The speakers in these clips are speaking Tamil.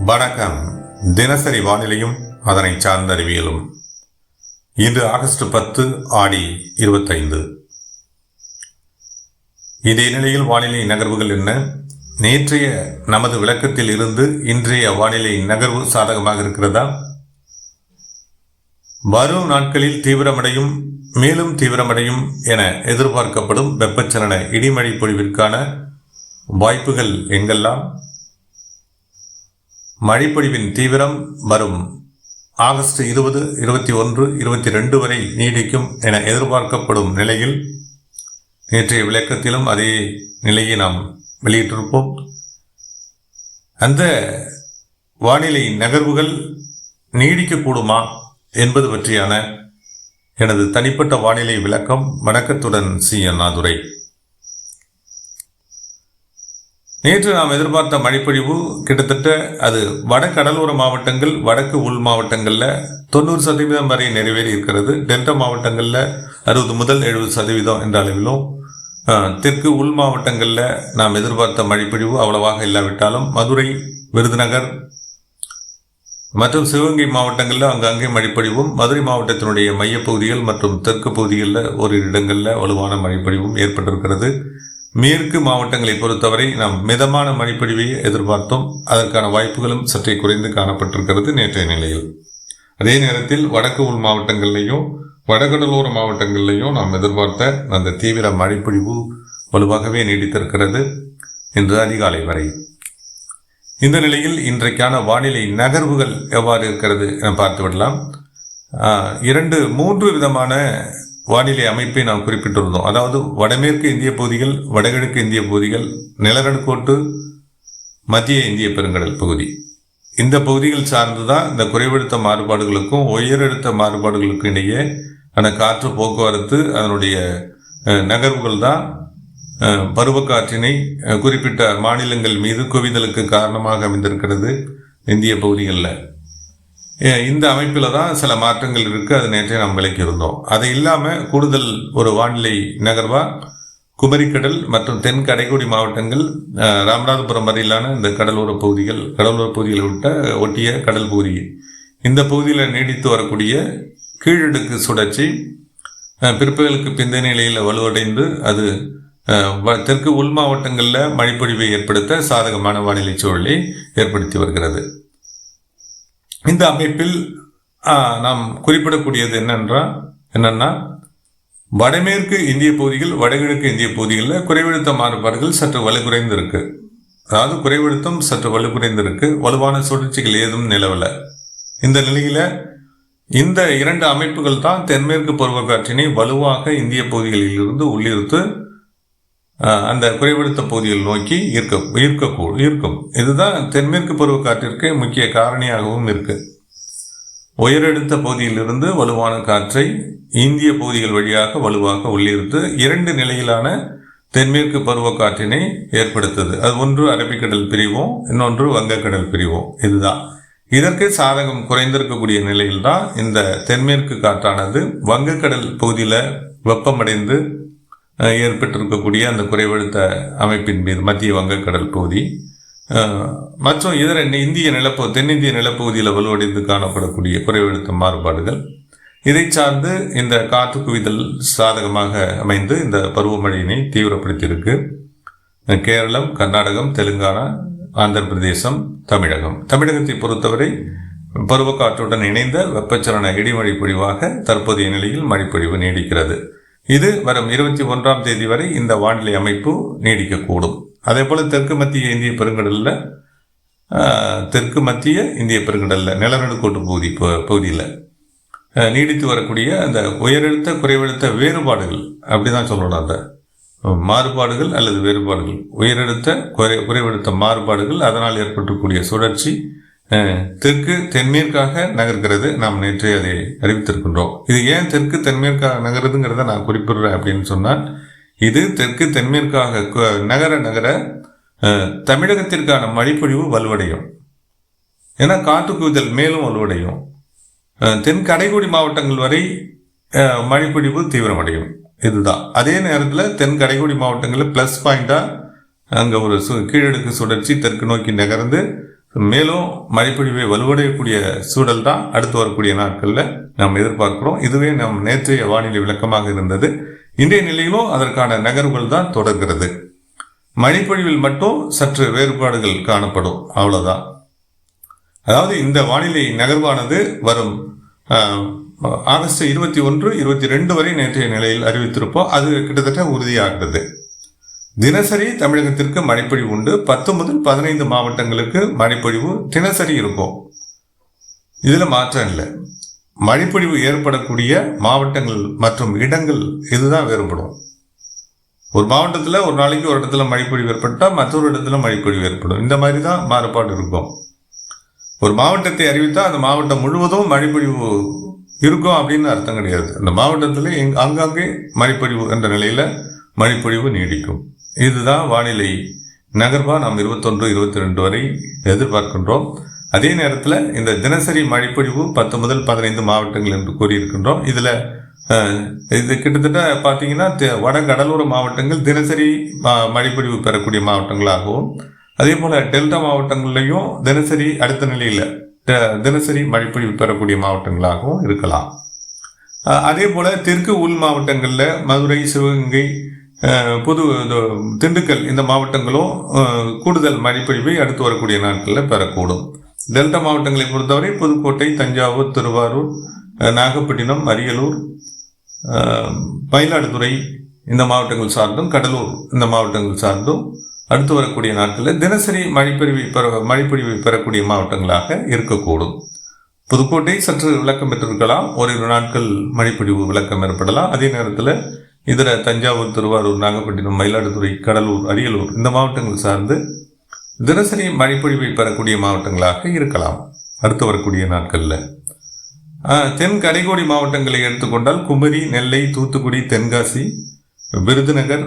வணக்கம். தினசரி வானிலையும் அதனை சார்ந்த அறிவியலும். இன்று ஆகஸ்ட் 10 ஆடி 25. இதே நிலையில் வானிலை நகர்வுகள் என்ன? நேற்றைய நமது விளக்கத்தில் இருந்து இன்றைய வானிலை நகர்வு சாதகமாக இருக்கிறதா? வரும் நாட்களில் தீவிரமடையும், மேலும் தீவிரமடையும் என எதிர்பார்க்கப்படும் வெப்பச்சலன இடிமழை பொழிவிற்கான வாய்ப்புகள் எங்கெல்லாம்? மழைப்பொழிவின் தீவிரம் வரும் ஆகஸ்ட் 20, 21, 22 வரை நீடிக்கும் என எதிர்பார்க்கப்படும் நிலையில் நேற்றைய விளக்கத்திலும் அதே நிலையை நாம் வெளியிட்டிருப்போம். அந்த வானிலை நகர்வுகள் நீடிக்கக்கூடுமா என்பது பற்றியான எனது தனிப்பட்ட வானிலை விளக்கம். வணக்கத்துடன் சி. அண்ணாதுரை. நேற்று நாம் எதிர்பார்த்த மழைப்பொழிவு கிட்டத்தட்ட அது வட கடலோர மாவட்டங்கள், வடக்கு உள் மாவட்டங்களில் 90% வரை நிறைவேறி இருக்கிறது. டெல்டா மாவட்டங்களில் 60 முதல் 70% என்ற அளவிலும், தெற்கு உள் மாவட்டங்களில் நாம் எதிர்பார்த்த மழைப்பொழிவு அவ்வளவாக இல்லாவிட்டாலும் மதுரை, விருதுநகர் மற்றும் சிவகங்கை மாவட்டங்களில் அங்கங்கே மழைப்பொழிவும், மதுரை மாவட்டத்தினுடைய மையப்பகுதிகள் மற்றும் தெற்கு பகுதிகளில் ஓரிரு இடங்களில் வலுவான மழைப்பொழிவும் ஏற்பட்டிருக்கிறது. மேற்கு மாவட்டங்களை பொறுத்தவரை நாம் மிதமான மழைப்பொழிவை எதிர்பார்த்தோம். அதற்கான வாய்ப்புகளும் சற்றே குறைந்து காணப்பட்டிருக்கிறது நேற்றைய நிலையில். அதே நேரத்தில் வடக்கு உள் மாவட்டங்களிலேயும் வடகடலோர மாவட்டங்களிலேயும் நாம் எதிர்பார்த்த அந்த தீவிர மழைப்பொழிவு வலுவாகவே நீடித்திருக்கிறது இன்று அதிகாலை வரை. இந்த நிலையில் இன்றைக்கான வானிலை நகர்வுகள் எவ்வாறு இருக்கிறது என பார்த்து விடலாம். 3 விதமான வானிலை அமைப்பை நாம் குறிப்பிட்டிருந்தோம். அதாவது வடமேற்கு இந்திய பகுதிகள், வடகிழக்கு இந்திய பகுதிகள், நிலநடுக்கோட்டு, மத்திய இந்திய பெருங்கடல் பகுதி. இந்த பகுதிகள் சார்ந்துதான் இந்த குறைவழுத்த மாறுபாடுகளுக்கும் உயரழுத்த மாறுபாடுகளுக்கும் இடையே அந்த காற்று போக்குவரத்து, அதனுடைய நகர்வுகள் தான் பருவக்காற்றினை குறிப்பிட்ட மாநிலங்கள் மீது குவிதலுக்கு காரணமாக அமைந்திருக்கிறது இந்திய பகுதிகளில். இந்த அமைப்பில் தான் சில மாற்றங்கள் இருக்குது. அது நேற்றே நாம் விளக்கியிருந்தோம். அது இல்லாமல் கூடுதல் ஒரு வானிலை நகர்வா குமரிக்கடல் மற்றும் தென் கடைக்கோடி மாவட்டங்கள், ராமநாதபுரம் வரையிலான இந்த கடலோர பகுதிகளை ஒட்டிய கடல் பகுதி, இந்த பகுதியில் நீடித்து வரக்கூடிய கீழடுக்கு சுழற்சி பிற்பகலுக்கு பிந்தைய நிலையில் வலுவடைந்து அது தெற்கு உள் மாவட்டங்களில் மழைப்பொழிவை ஏற்படுத்த சாதகமான வானிலை சூழலை ஏற்படுத்தி வருகிறது. இந்த அமைப்பில் நாம் குறிப்பிடக்கூடியது என்னன்னா வடமேற்கு இந்திய பகுதிகள், வடகிழக்கு இந்திய பகுதிகளில் குறைவழுத்த மாறுபாடுகள் சற்று வலுக்குறைந்து இருக்கு. அதாவது குறைவழுத்தம் சற்று வலுக்குறைந்து இருக்கு. வலுவான சுழற்சிகள் ஏதும் நிலவல. இந்த நிலையில இந்த 2 அமைப்புகள் தான் தென்மேற்கு பருவக்காற்றினை வலுவாக இந்திய பகுதிகளில் இருந்து உள்ளிருத்து அந்த குறைவழுத்த பகுதிகள் நோக்கி ஈர்க்கும். இதுதான் தென்மேற்கு பருவக்காற்றிற்கு முக்கிய காரணியாகவும் இருக்கு. உயரழுத்த பகுதியிலிருந்து வலுவான காற்றை இந்திய பகுதிகள் வழியாக வலுவாக உள்ளிருத்து 2 நிலையிலான தென்மேற்கு பருவக்காற்றினை ஏற்படுத்துது. அது ஒன்று அரபிக்கடல் பிரிவும், இன்னொன்று வங்கக்கடல் பிரிவும். இதுதான் இதற்கு சாதகம் குறைந்திருக்கக்கூடிய நிலையில்தான் இந்த தென்மேற்கு காற்றானது வங்கக்கடல் பகுதியில் வெப்பமடைந்து ஏற்பட்டிருக்கக்கூடிய அந்த குறைவழுத்த அமைப்பின் மீது மத்திய வங்கக்கடல் பகுதி மற்றும் இதர தென்னிந்திய நிலப்பகுதியில் வலுவடைந்து காணப்படக்கூடிய குறைவழுத்த மாறுபாடுகள், இதை சார்ந்து இந்த காற்று குவிதல் சாதகமாக அமைந்து இந்த பருவமழையினை தீவிரப்படுத்தியிருக்கு. கேரளம், கர்நாடகம், தெலுங்கானா, ஆந்திர பிரதேசம், தமிழகத்தை பொறுத்தவரை பருவக்காற்றுடன் இணைந்த வெப்பச்சலன இடிமழை பொழிவாக தற்போதைய நிலையில் மழைப்பொழிவு நீடிக்கிறது. இது வரும் 21ஆம் தேதி வரை இந்த வானிலை அமைப்பு நீடிக்கக்கூடும். அதே போல தெற்கு மத்திய இந்திய பெருங்கடலில் நிலநடுக்கோட்டு பகுதியில் நீடித்து வரக்கூடிய அந்த உயரழுத்த குறைவழுத்த வேறுபாடுகள், அப்படிதான் சொல்லணும், அந்த மாறுபாடுகள் அல்லது வேறுபாடுகள், உயரழுத்த குறைவழுத்த மாறுபாடுகள், அதனால் ஏற்பட்டக்கூடிய சுழற்சி தென்மேற்காக நகர்கிறது. நாம் நேற்றே அதை அறிவித்திருக்கின்றோம். இது ஏன் தெற்கு தென்மேற்காக நகருதுங்கிறத நான் குறிப்பிடுறேன் அப்படின்னு சொன்னால், இது தெற்கு தென்மேற்காக நகர தமிழகத்திற்கான மழைப்பொழிவு வலுவடையும். ஏன்னா காற்று குவிதல் மேலும் வலுவடையும். தென் கடைக்கோடி மாவட்டங்கள் வரை மழைப்பொழிவு தீவிரமடையும். இதுதான். அதே நேரத்தில் தென் கடைக்கோடி மாவட்டங்களில் ப்ளஸ் பாயிண்டாக அங்கே ஒரு கீழடுக்கு சுழற்சி தெற்கு நோக்கி நகர்ந்து மேலும் மழைப்பொழிவை வலுவடையக்கூடிய சூழல் தான் அடுத்து வரக்கூடிய நாட்களில் நாம் எதிர்பார்க்கிறோம். இதுவே நம் நேற்றைய வானிலை விளக்கமாக இருந்தது. இன்றைய நிலையிலும் அதற்கான நகர்வுகள் தான் தொடர்கிறது. மழைப்பொழிவில் மட்டும் சற்று வேறுபாடுகள் காணப்படும், அவ்வளவுதான். அதாவது இந்த வானிலை நகர்வானது வரும் ஆகஸ்ட் 21, 22 வரை நேற்றைய நிலையில் அறிவித்திருப்போம். அது கிட்டத்தட்ட உறுதியாகிறது. தினசரி தமிழகத்திற்கு மழைப்பொழிவு உண்டு. 10 முதல் 15 மாவட்டங்களுக்கு மழைப்பொழிவு தினசரி இருக்கும். இதுல மாற்றம் இல்லை. மழைப்பொழிவு ஏற்படக்கூடிய மாவட்டங்கள் மற்றும் இடங்கள் இதுதான் வேறுபடும். ஒரு மாவட்டத்தில் ஒரு நாளைக்கு ஒரு இடத்துல மழைப்பொழிவு ஏற்பட்டால் மற்றொரு இடத்துல மழைப்பொழிவு ஏற்படும். இந்த மாதிரி தான் மாறுபாடு இருக்கும். ஒரு மாவட்டத்தை அறிவித்தால் அந்த மாவட்டம் முழுவதும் மழைப்பொழிவு இருக்கும் அப்படின்னு அர்த்தம் கிடையாது. அந்த மாவட்டத்தில் அங்கங்கே மழைப்பொழிவு என்ற நிலையில மழைப்பொழிவு நீடிக்கும். இதுதான் வானிலை நகர்வா நாம் 21, 22 வரை எதிர்பார்க்கின்றோம். அதே நேரத்தில் இந்த தினசரி மழைப்பொழிவு 10 முதல் 15 மாவட்டங்கள் என்று கூறியிருக்கின்றோம். இது கிட்டத்தட்ட பார்த்தீங்கன்னா வட கடலோர மாவட்டங்கள் தினசரி மழைப்பொழிவு பெறக்கூடிய மாவட்டங்களாகவும், அதே போல டெல்டா மாவட்டங்கள்லையும் தினசரி அடுத்த நிலையில் தினசரி மழைப்பொழிவு பெறக்கூடிய மாவட்டங்களாகவும் இருக்கலாம். அதே போல தெற்கு உள் மாவட்டங்களில் மதுரை, சிவகங்கை, திண்டுக்கல் இந்த மாவட்டங்களும் கூடுதல் மழைப்பொழிவை அடுத்து வரக்கூடிய நாட்களில் பெறக்கூடும். டெல்டா மாவட்டங்களை பொறுத்தவரை புதுக்கோட்டை, தஞ்சாவூர், திருவாரூர், நாகப்பட்டினம், அரியலூர், மயிலாடுதுறை இந்த மாவட்டங்கள் சார்ந்தும், கடலூர் இந்த மாவட்டங்கள் சார்ந்தும் அடுத்து வரக்கூடிய நாட்களில் தினசரி மழைப்பொழிவை பெறக்கூடிய மாவட்டங்களாக இருக்கக்கூடும். புதுக்கோட்டை சற்று விளக்கம் பெற்றிருக்கலாம். ஓரிரு நாட்கள் மழைப்பொழிவு விளக்கம் ஏற்படலாம். அதே நேரத்தில் இதர தஞ்சாவூர், திருவாரூர், நாகப்பட்டினம், மயிலாடுதுறை, கடலூர், அரியலூர் இந்த மாவட்டங்கள் சார்ந்து தினசரி மழைப்பொழிவை பெறக்கூடிய மாவட்டங்களாக இருக்கலாம் அடுத்து வரக்கூடிய நாட்களில். தென் கடைக்கோடி மாவட்டங்களை எடுத்துக்கொண்டால் குமரி, நெல்லை, தூத்துக்குடி, தென்காசி, விருதுநகர்,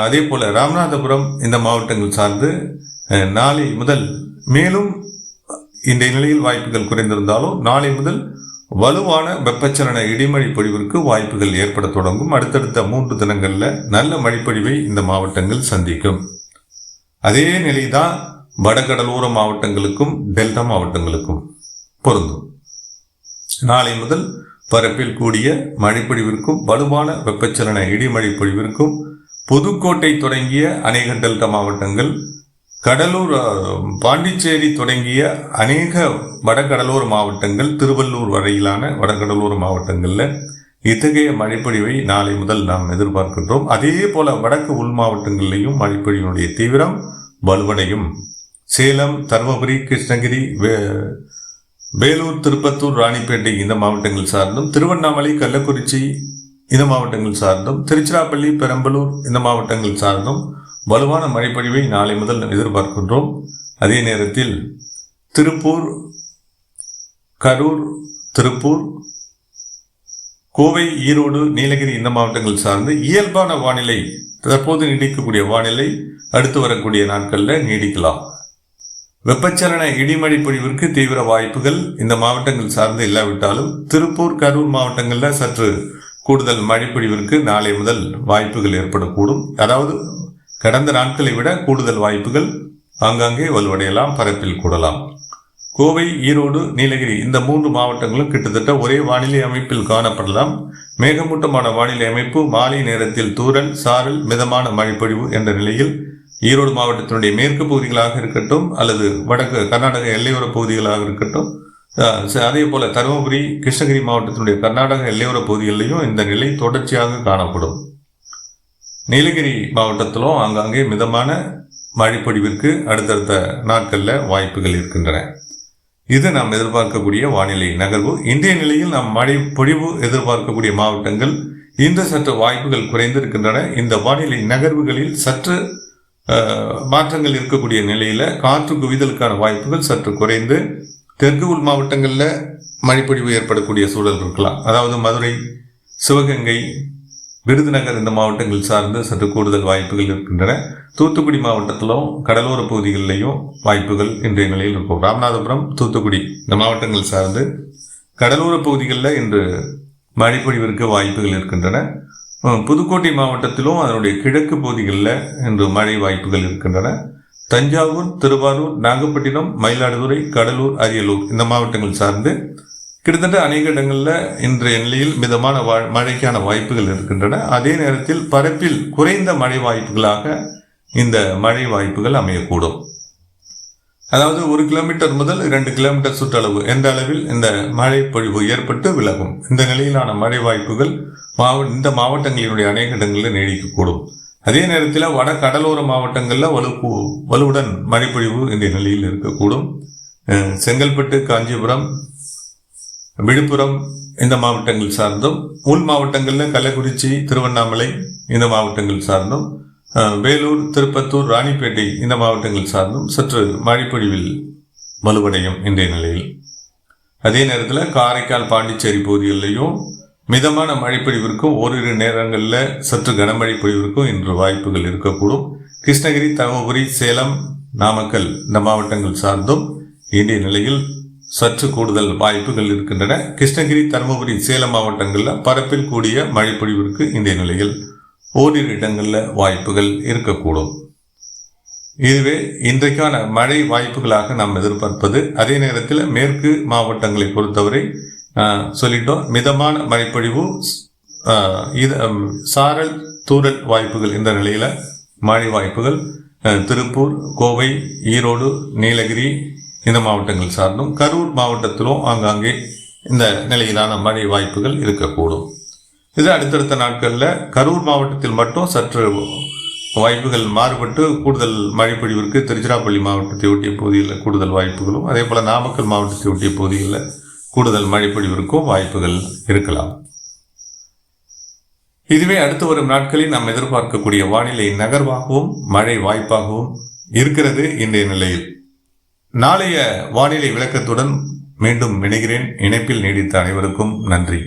அதே போல ராமநாதபுரம் இந்த மாவட்டங்கள் சார்ந்து நாளை முதல், மேலும் இந்த நிலையில் வாய்ப்புகள் குறைந்திருந்தாலும் நாளை முதல் வலுவான வெப்பச்சலன இடிமழை பொழிவிற்கு வாய்ப்புகள் ஏற்பட தொடங்கும். அடுத்தடுத்த 3 தினங்களில் நல்ல மழைப்பொழிவை இந்த மாவட்டங்கள் சந்திக்கும். அதே நிலைதான் வடகடலோர மாவட்டங்களுக்கும் டெல்டா மாவட்டங்களுக்கும் பொருந்தும். நாளை முதல் பரப்பில் கூடிய மழைப்பொழிவிற்கும் வலுவான வெப்பச்சலன இடிமழை பொழிவிற்கும் புதுக்கோட்டை தொடங்கிய அநேக டெல்டா மாவட்டங்கள், கடலூர், பாண்டிச்சேரி தொடங்கிய அநேக வடகடலோர மாவட்டங்கள், திருவள்ளூர் வரையிலான வடகடலோர மாவட்டங்களில் இத்தகைய மழைப்பொழிவை நாளை முதல் நாம் எதிர்பார்க்கின்றோம். அதே போல வடக்கு உள் மாவட்டங்களிலேயும் மழைப்பொழிவினுடைய தீவிரம் வலுவடையும். சேலம், தருமபுரி, கிருஷ்ணகிரி, வேலூர், திருப்பத்தூர், ராணிப்பேட்டை இந்த மாவட்டங்கள் சார்ந்தும், திருவண்ணாமலை, கள்ளக்குறிச்சி இந்த மாவட்டங்கள் சார்ந்தும், திருச்சிராப்பள்ளி, பெரம்பலூர் இந்த மாவட்டங்கள் சார்ந்தும் வலுவான மழைப்பொழிவை நாளை முதல் எதிர்பார்க்கின்றோம். அதே நேரத்தில் திருப்பூர், கரூர், திருப்பூர், கோவை, ஈரோடு, நீலகிரி இந்த மாவட்டங்கள் சார்ந்து இயல்பான வானிலை, தற்போது நீடிக்கக்கூடிய வானிலை அடுத்து வரக்கூடிய நாட்களில் நீடிக்கலாம். வெப்பச்சலன இடிமழை பொழிவிற்கு தீவிர வாய்ப்புகள் இந்த மாவட்டங்கள் சார்ந்து இல்லாவிட்டாலும் திருப்பூர், கரூர் மாவட்டங்களில் சற்று கூடுதல் மழைப்பொழிவிற்கு நாளை முதல் வாய்ப்புகள் ஏற்படக்கூடும். அதாவது கடந்த நாட்களை விட கூடுதல் வாய்ப்புகள் ஆங்காங்கே வலுவடையலாம், பரப்பில் கூடலாம். கோவை, ஈரோடு, நீலகிரி இந்த 3 மாவட்டங்களும் கிட்டத்தட்ட ஒரே வானிலை அமைப்பில் காணப்படலாம். மேகமூட்டமான வானிலை அமைப்பு, மாலை நேரத்தில் தூறல், சாரல், மிதமான மழைப்பொழிவு என்ற நிலையில் ஈரோடு மாவட்டத்தினுடைய மேற்கு பகுதிகளாக இருக்கட்டும் அல்லது வடக்கு கர்நாடக எல்லையோர பகுதிகளாக இருக்கட்டும், அதே போல தருமபுரி, கிருஷ்ணகிரி மாவட்டத்தினுடைய கர்நாடக எல்லையோர பகுதிகளிலையும் இந்த நிலை தொடர்ச்சியாக காணப்படும். நீலகிரி மாவட்டத்திலும் ஆங்காங்கே மிதமான மழைப்பொழிவிற்கு அடுத்தடுத்த நாட்களில் வாய்ப்புகள் இருக்கின்றன. இது நாம் எதிர்பார்க்கக்கூடிய வானிலை நகர்வு. இன்றைய நிலையில் நாம் மழை பொழிவு எதிர்பார்க்கக்கூடிய மாவட்டங்கள் இன்று சற்று வாய்ப்புகள் குறைந்திருக்கின்றன. இந்த வானிலை நகர்வுகளில் சற்று மாற்றங்கள் இருக்கக்கூடிய நிலையில காற்று குவிதலுக்கான வாய்ப்புகள் சற்று குறைந்து தெற்கு உள் மாவட்டங்களில் மழைப்பொழிவு ஏற்படக்கூடிய சூழல் இருக்கலாம். அதாவது மதுரை, சிவகங்கை, விருதுநகர் இந்த மாவட்டங்கள் சார்ந்து சற்று கூடுதல் வாய்ப்புகள் இருக்கின்றன. தூத்துக்குடி மாவட்டத்திலும் கடலோர பகுதிகளிலையும் வாய்ப்புகள் இன்றைய நிலையில் இருக்கும். ராமநாதபுரம், தூத்துக்குடி இந்த மாவட்டங்கள் சார்ந்து கடலோர பகுதிகளில் இன்று மழைப்பொழிவிற்கு வாய்ப்புகள் இருக்கின்றன. புதுக்கோட்டை மாவட்டத்திலும் அதனுடைய கிழக்கு பகுதிகளில் இன்று மழை வாய்ப்புகள் இருக்கின்றன. தஞ்சாவூர், திருவாரூர், நாகப்பட்டினம், மயிலாடுதுறை, கடலூர், அரியலூர் இந்த மாவட்டங்கள் சார்ந்து கிட்டத்தட்ட அநேக இடங்களில் இன்றைய நிலையில் மிதமான மழைக்கான வாய்ப்புகள் இருக்கின்றன. அதே நேரத்தில் பரப்பில் குறைந்த மழை வாய்ப்புகளாக இந்த மழை வாய்ப்புகள் அமையக்கூடும். அதாவது 1 கிலோமீட்டர் முதல் 2 கிலோமீட்டர் சுற்றளவு என்ற அளவில் இந்த மழை பொழிவு ஏற்பட்டு விலகும். இந்த நிலையிலான மழை வாய்ப்புகள் இந்த மாவட்டங்களினுடைய அநேக இடங்களில் நீடிக்கக்கூடும். அதே நேரத்தில் வட கடலோர மாவட்டங்களில் வலுவுடன் மழைப்பொழிவு இந்த நிலையில் இருக்கக்கூடும். செங்கல்பட்டு, காஞ்சிபுரம், விழுப்புரம் இந்த மாவட்டங்கள் சார்ந்தும், உள் மாவட்டங்களில் கள்ளக்குறிச்சி, திருவண்ணாமலை இந்த மாவட்டங்கள் சார்ந்தும், வேலூர், திருப்பத்தூர், ராணிப்பேட்டை இந்த மாவட்டங்கள் சார்ந்தும் சற்று மழைப்பொழிவில் வலுவடையும் இன்றைய நிலையில். அதே நேரத்தில் காரைக்கால், பாண்டிச்சேரி பகுதிகளிலையும் மிதமான மழைப்பொழிவிற்கும் ஓரிரு நேரங்களில் சற்று கனமழை பொழிவிற்கும் இன்று வாய்ப்புகள் இருக்கக்கூடும். கிருஷ்ணகிரி, தருமபுரி, சேலம், நாமக்கல் இந்த மாவட்டங்கள் சார்ந்தும் இன்றைய நிலையில் சற்று கூடுதல் வாய்ப்புகள் இருக்கின்றன. கிருஷ்ணகிரி, தருமபுரி, சேலம் மாவட்டங்களில் பரப்பில் கூடிய மழைப்பொழிவிற்கு இன்றைய நிலையில் ஓரிரு இடங்களில் வாய்ப்புகள் இருக்கக்கூடும். இதுவே இன்றைக்கான மழை வாய்ப்புகளாக நாம் எதிர்பார்ப்பது. அதே நேரத்தில் மேற்கு மாவட்டங்களை பொறுத்தவரை சொல்லிட்டோம், மிதமான மழைப்பொழிவு, சாரல், தூறல் வாய்ப்புகள் இந்த நிலையில மழை வாய்ப்புகள் திருப்பூர், கோவை, ஈரோடு, நீலகிரி இந்த மாவட்டங்கள் சார்ந்தும், கரூர் மாவட்டத்திலும் ஆங்காங்கே இந்த நிலையிலான மழை வாய்ப்புகள் இருக்கக்கூடும். இது அடுத்தடுத்த நாட்களில் கரூர் மாவட்டத்தில் மட்டும் சற்று வாய்ப்புகள் மாறுபட்டு கூடுதல் மழைப்பொழிவிற்கு திருச்சிராப்பள்ளி மாவட்டத்தை ஒட்டிய பகுதிகளில் கூடுதல் வாய்ப்புகளும், அதே போல் நாமக்கல் மாவட்டத்தை ஒட்டிய பகுதிகளில் கூடுதல் மழைப்பொழிவிற்கும் வாய்ப்புகள் இருக்கலாம். இதுவே அடுத்து வரும் நாட்களில் நாம் எதிர்பார்க்கக்கூடிய வானிலை நகர்வாகவும் மழை வாய்ப்பாகவும் இருக்கிறது இன்றைய நிலையில். நாளைய வானிலை விளக்கத்துடன் மீண்டும் இணைகிறேன். இணைப்பில் நீடித்த அனைவருக்கும் நன்றி.